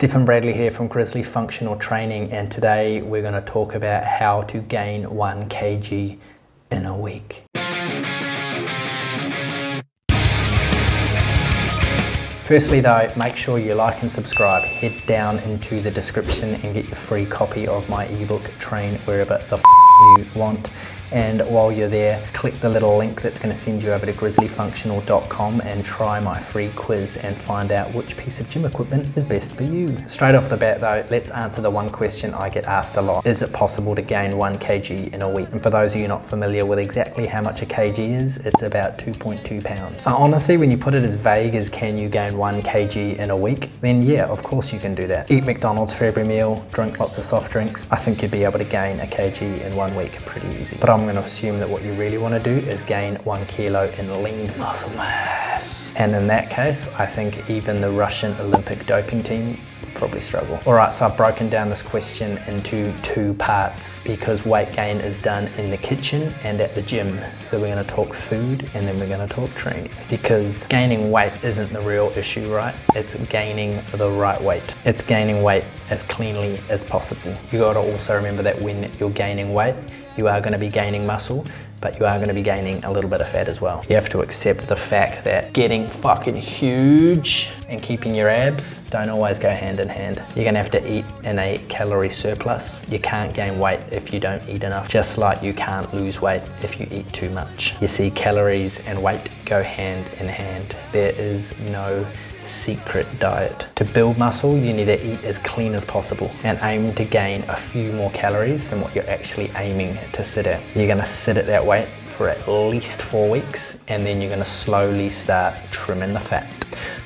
Stephen Bradley here from Grizzly Functional Training, and today we're going to talk about how to gain 1 kg in a week. Firstly though, make sure you like and subscribe. Head down into the description and get your free copy of my ebook, Train Wherever the you want. And while you're there, click the little link that's going to send you over to grizzlyfunctional.com and try my free quiz and find out which piece of gym equipment is best for you. Straight off the bat though, let's answer the one question I get asked a lot. Is it possible to gain 1 kg in a week? And for those of you not familiar with exactly how much a kg is, it's about 2.2 pounds. Honestly, when you put it as vague as can you gain 1 kg in a week, then yeah, of course you can do that. Eat McDonald's for every meal, drink lots of soft drinks. I think you'd be able to gain a kg in 1 week pretty easy. But I'm going to assume that what you really want to do is gain 1 kilo in lean muscle mass. And in that case, I think even the Russian Olympic doping team probably struggle. Alright, so I've broken down this question into 2 parts because weight gain is done in the kitchen and at the gym. So we're going to talk food and then we're going to talk training. Because gaining weight isn't the real issue, right? It's gaining the right weight. It's gaining weight as cleanly as possible. You got to also remember that when you're gaining weight, you are going to be gaining muscle, but you are going to be gaining a little bit of fat as well. You have to accept the fact that getting fucking huge and keeping your abs don't always go hand in hand. You're going to have to eat in a calorie surplus. You can't gain weight if you don't eat enough, just like you can't lose weight if you eat too much. You see, calories and weight go hand in hand. There is no secret diet. To build muscle, you need to eat as clean as possible and aim to gain a few more calories than what you're actually aiming to sit at. You're going to sit at that weight for at least 4 weeks and then you're going to slowly start trimming the fat.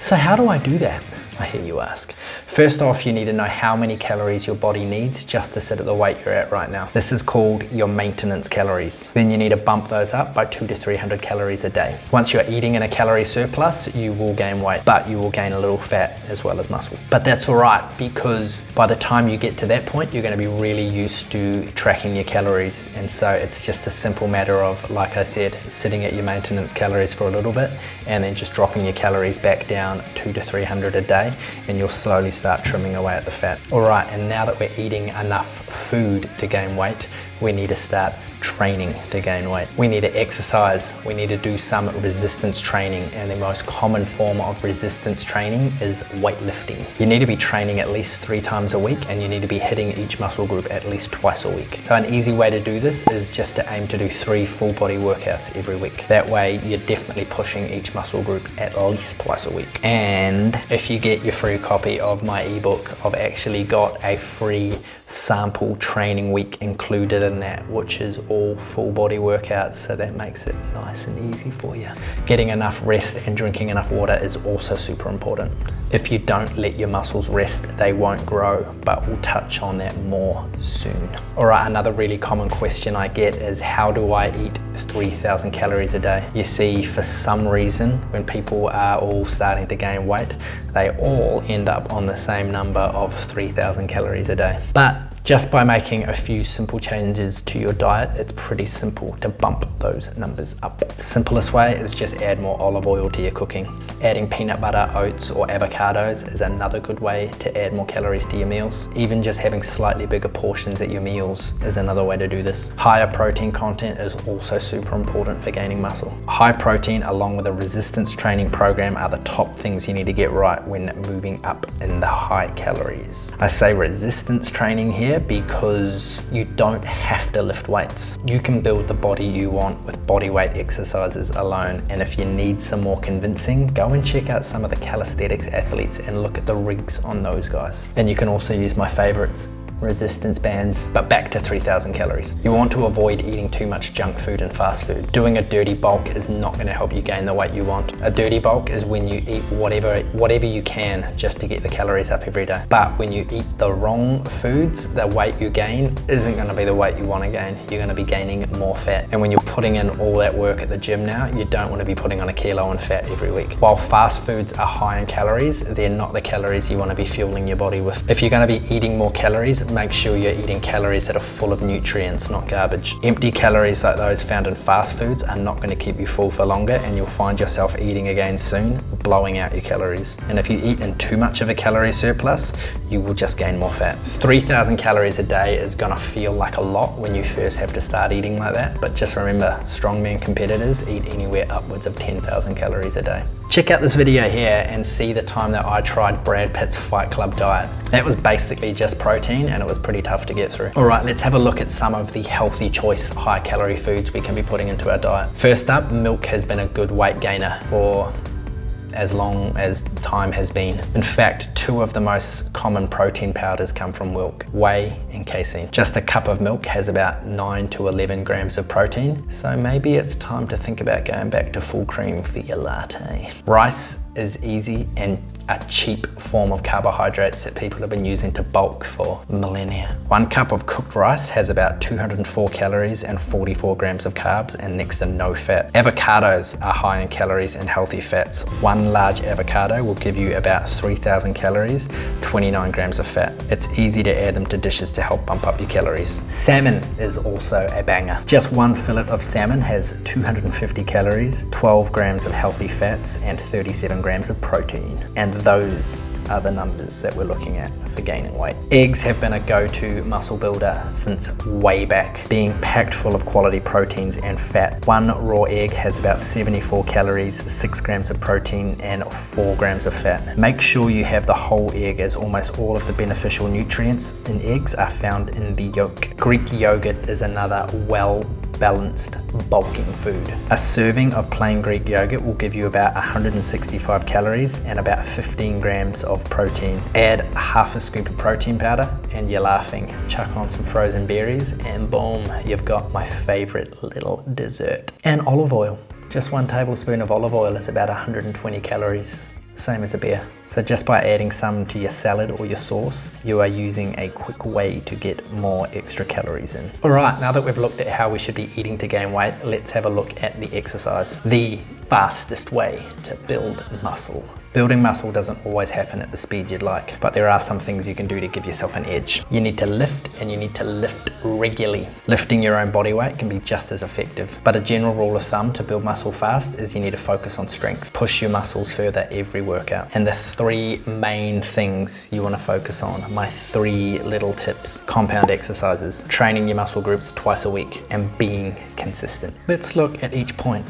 So how do I do that? I hear you ask. First off, you need to know how many calories your body needs just to sit at the weight you're at right now. This is called your maintenance calories. Then you need to bump those up by 200 to 300 calories a day. Once you're eating in a calorie surplus, you will gain weight, but you will gain a little fat as well as muscle. But that's all right, because by the time you get to that point, you're going to be really used to tracking your calories. And so it's just a simple matter of, like I said, sitting at your maintenance calories for a little bit and then just dropping your calories back down 200 to 300 a day, and you'll slowly start trimming away at the fat. All right, and now that we're eating enough food to gain weight, we need to start training to gain weight. We need to exercise. We need to do some resistance training, and the most common form of resistance training is weightlifting. You need to be training at least 3 times a week, and you need to be hitting each muscle group at least twice a week. So an easy way to do this is just to aim to do 3 full body workouts every week. That way you're definitely pushing each muscle group at least twice a week. And if you get your free copy of my ebook, I've actually got a free sample training week included in that, which is all full body workouts, so that makes it nice and easy for you. Getting enough rest and drinking enough water is also super important. If you don't let your muscles rest, they won't grow, but we'll touch on that more soon. All right, another really common question I get is, how do I eat 3,000 calories a day? You see, for some reason, when people are all starting to gain weight, they all end up on the same number of 3,000 calories a day. But just by making a few simple changes to your diet, it's pretty simple to bump those numbers up. The simplest way is just add more olive oil to your cooking. Adding peanut butter, oats, or avocados is another good way to add more calories to your meals. Even just having slightly bigger portions at your meals is another way to do this. Higher protein content is also super important for gaining muscle. High protein along with a resistance training program are the top things you need to get right when moving up in the high calories. I say resistance training here because you don't have to lift weights. You can build the body you want with body weight exercises alone, and if you need some more convincing, go and check out some of the calisthenics athletes and look at the rigs on those guys. And you can also use my favorites, resistance bands. But back to 3,000 calories. You want to avoid eating too much junk food and fast food. Doing a dirty bulk is not going to help you gain the weight you want. A dirty bulk is when you eat whatever you can just to get the calories up every day. But when you eat the wrong foods, the weight you gain isn't going to be the weight you want to gain. You're going to be gaining more fat. And when you're putting in all that work at the gym now, you don't want to be putting on 1 kilo in fat every week. While fast foods are high in calories, they're not the calories you want to be fueling your body with. If you're going to be eating more calories, make sure you're eating calories that are full of nutrients, not garbage. Empty calories like those found in fast foods are not going to keep you full for longer, and you'll find yourself eating again soon, blowing out your calories. And if you eat in too much of a calorie surplus, you will just gain more fat. 3,000 calories a day is gonna feel like a lot when you first have to start eating like that, but just remember, strongman competitors eat anywhere upwards of 10,000 calories a day. Check out this video here and see the time that I tried Brad Pitt's Fight Club diet. That was basically just protein, and it was pretty tough to get through. All right, let's have a look at some of the healthy choice high calorie foods we can be putting into our diet. First up, milk has been a good weight gainer for as long as time has been. In fact, 2 of the most common protein powders come from milk, whey and casein. Just a cup of milk has about 9 to 11 grams of protein, so maybe it's time to think about going back to full cream for your latte. Rice is easy and a cheap form of carbohydrates that people have been using to bulk for millennia. 1 cup of cooked rice has about 204 calories and 44 grams of carbs and next to no fat. Avocados are high in calories and healthy fats. 1 large avocado will give you about 3,000 calories, 29 grams of fat. It's easy to add them to dishes to help bump up your calories. Salmon is also a banger. Just 1 fillet of salmon has 250 calories, 12 grams of healthy fats and 37 grams of protein. And those are the numbers that we're looking at for gaining weight. Eggs have been a go-to muscle builder since way back, being packed full of quality proteins and fat. 1 raw egg has about 74 calories, 6 grams of protein and 4 grams of fat. Make sure you have the whole egg, as almost all of the beneficial nutrients in eggs are found in the yolk. Greek yogurt is another well-balanced bulking food. A serving of plain Greek yogurt will give you about 165 calories and about 15 grams of protein. Add half a scoop of protein powder and you're laughing. Chuck on some frozen berries and boom, you've got my favorite little dessert. And olive oil. Just 1 tablespoon of olive oil is about 120 calories. Same as a beer. So just by adding some to your salad or your sauce, you are using a quick way to get more extra calories in. All right, now that we've looked at how we should be eating to gain weight, let's have a look at the exercise. The fastest way to build muscle. Building muscle doesn't always happen at the speed you'd like, but there are some things you can do to give yourself an edge. You need to lift, and you need to lift regularly. Lifting your own body weight can be just as effective, but a general rule of thumb to build muscle fast is you need to focus on strength. Push your muscles further every workout. And the 3 main things you want to focus on, my 3 little tips: compound exercises, training your muscle groups twice a week, and being consistent. Let's look at each point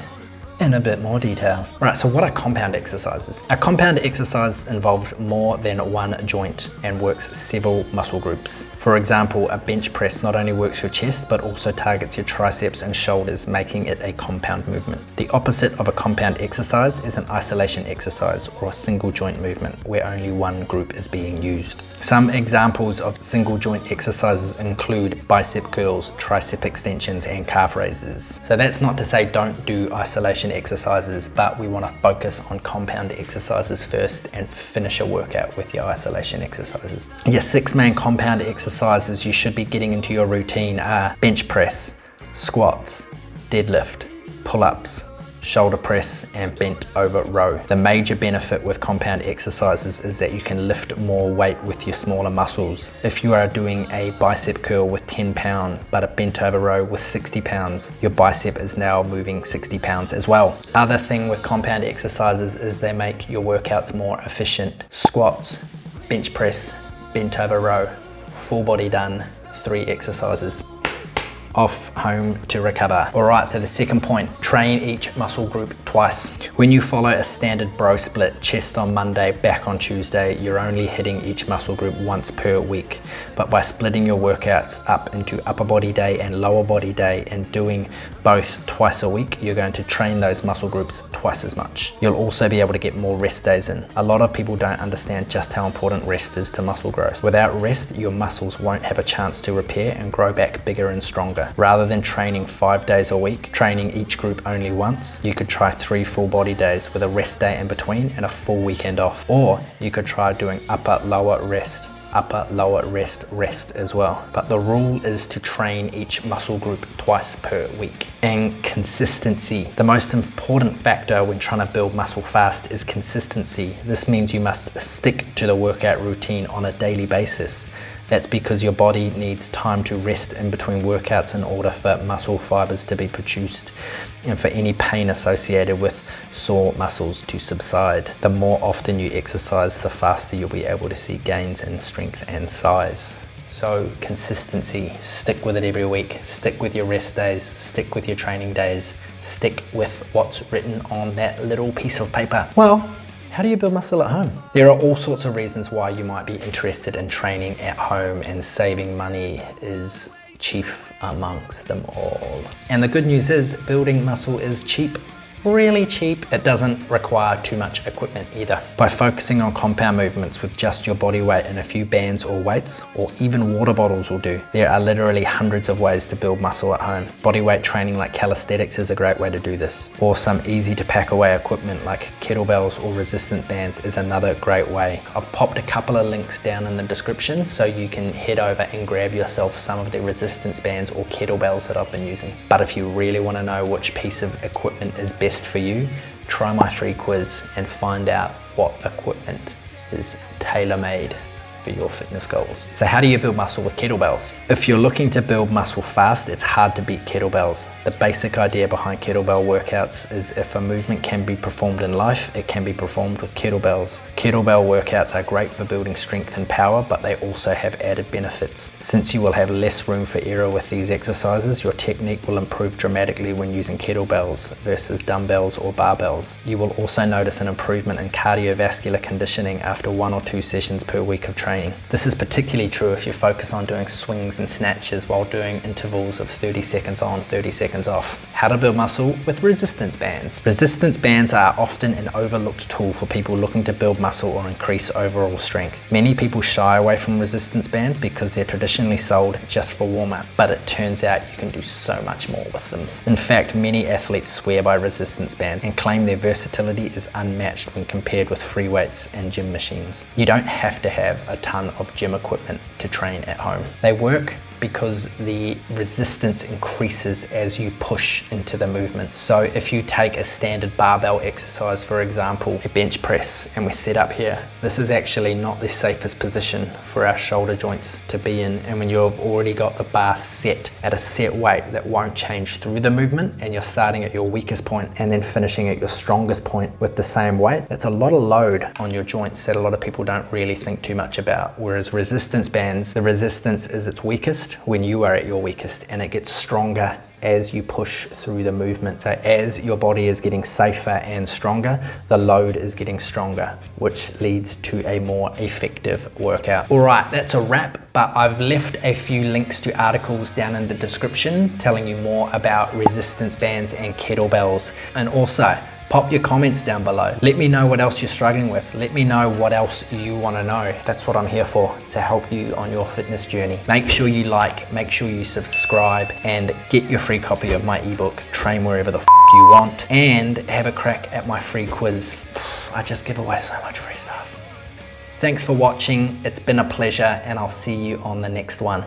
in a bit more detail. Right, so what are compound exercises? A compound exercise involves more than 1 joint and works several muscle groups. For example, a bench press not only works your chest, but also targets your triceps and shoulders, making it a compound movement. The opposite of a compound exercise is an isolation exercise or a single joint movement where only 1 group is being used. Some examples of single joint exercises include bicep curls, tricep extensions, and calf raises. So that's not to say don't do isolation exercises, but we want to focus on compound exercises first and finish a workout with your isolation exercises. Your 6 main compound exercises you should be getting into your routine are bench press, squats, deadlift, pull-ups, shoulder press, and bent over row. The major benefit with compound exercises is that you can lift more weight with your smaller muscles. If you are doing a bicep curl with 10 pounds but a bent over row with 60 pounds, your bicep is now moving 60 pounds as well. Other thing with compound exercises is they make your workouts more efficient. Squats, bench press, bent over row, full body done, 3 exercises. Off home to recover. All right, so the second point, train each muscle group twice. When you follow a standard bro split, chest on Monday, back on Tuesday, you're only hitting each muscle group once per week. But by splitting your workouts up into upper body day and lower body day and doing both twice a week, you're going to train those muscle groups twice as much. You'll also be able to get more rest days in. A lot of people don't understand just how important rest is to muscle growth. Without rest, your muscles won't have a chance to repair and grow back bigger and stronger. Rather than training 5 days a week, training each group only once, you could try 3 full body days with a rest day in between and a full weekend off. Or you could try doing upper lower rest as well. But the rule is to train each muscle group twice per week. And consistency. The most important factor when trying to build muscle fast is consistency. This means you must stick to the workout routine on a daily basis. That's because your body needs time to rest in between workouts in order for muscle fibers to be produced and for any pain associated with sore muscles to subside. The more often you exercise, the faster you'll be able to see gains in strength and size. So consistency, stick with it every week, stick with your rest days, stick with your training days, stick with what's written on that little piece of paper. Well, how do you build muscle at home? There are all sorts of reasons why you might be interested in training at home, and saving money is chief amongst them all. And the good news is building muscle is cheap. Really cheap. It doesn't require too much equipment either. By focusing on compound movements with just your body weight and a few bands or weights, or even water bottles will do. There are literally hundreds of ways to build muscle at home. Bodyweight training like calisthenics is a great way to do this. Or some easy to pack away equipment like kettlebells or resistance bands is another great way. I've popped a couple of links down in the description so you can head over and grab yourself some of the resistance bands or kettlebells that I've been using. But if you really want to know which piece of equipment is best for you, try my free quiz and find out what equipment is tailor-made for your fitness goals. So how do you build muscle with kettlebells? If you're looking to build muscle fast, it's hard to beat kettlebells. The basic idea behind kettlebell workouts is if a movement can be performed in life, it can be performed with kettlebells. Kettlebell workouts are great for building strength and power, but they also have added benefits. Since you will have less room for error with these exercises, your technique will improve dramatically when using kettlebells versus dumbbells or barbells. You will also notice an improvement in cardiovascular conditioning after 1 or 2 sessions per week of training. This is particularly true if you focus on doing swings and snatches while doing intervals of 30 seconds on, 30 seconds off. How to build muscle with resistance bands. Resistance bands are often an overlooked tool for people looking to build muscle or increase overall strength. Many people shy away from resistance bands because they're traditionally sold just for warm-up, but it turns out you can do so much more with them. In fact, many athletes swear by resistance bands and claim their versatility is unmatched when compared with free weights and gym machines. You don't have to have a ton of gym equipment to train at home. They work because the resistance increases as you push into the movement. So if you take a standard barbell exercise, for example, a bench press, and we set up here, this is actually not the safest position for our shoulder joints to be in. And when you've already got the bar set at a set weight that won't change through the movement, and you're starting at your weakest point and then finishing at your strongest point with the same weight, that's a lot of load on your joints that a lot of people don't really think too much about. Whereas resistance bands, the resistance is its weakest when you are at your weakest, and it gets stronger as you push through the movement. So as your body is getting safer and stronger, the load is getting stronger, which leads to a more effective workout. All right, that's a wrap, but I've left a few links to articles down in the description telling you more about resistance bands and kettlebells. And also, pop your comments down below. Let me know what else you're struggling with. Let me know what else you want to know. That's what I'm here for, to help you on your fitness journey. Make sure you like, make sure you subscribe, and get your free copy of my ebook, Train Wherever the you want, and have a crack at my free quiz. I just give away so much free stuff. Thanks for watching. It's been a pleasure, and I'll see you on the next one.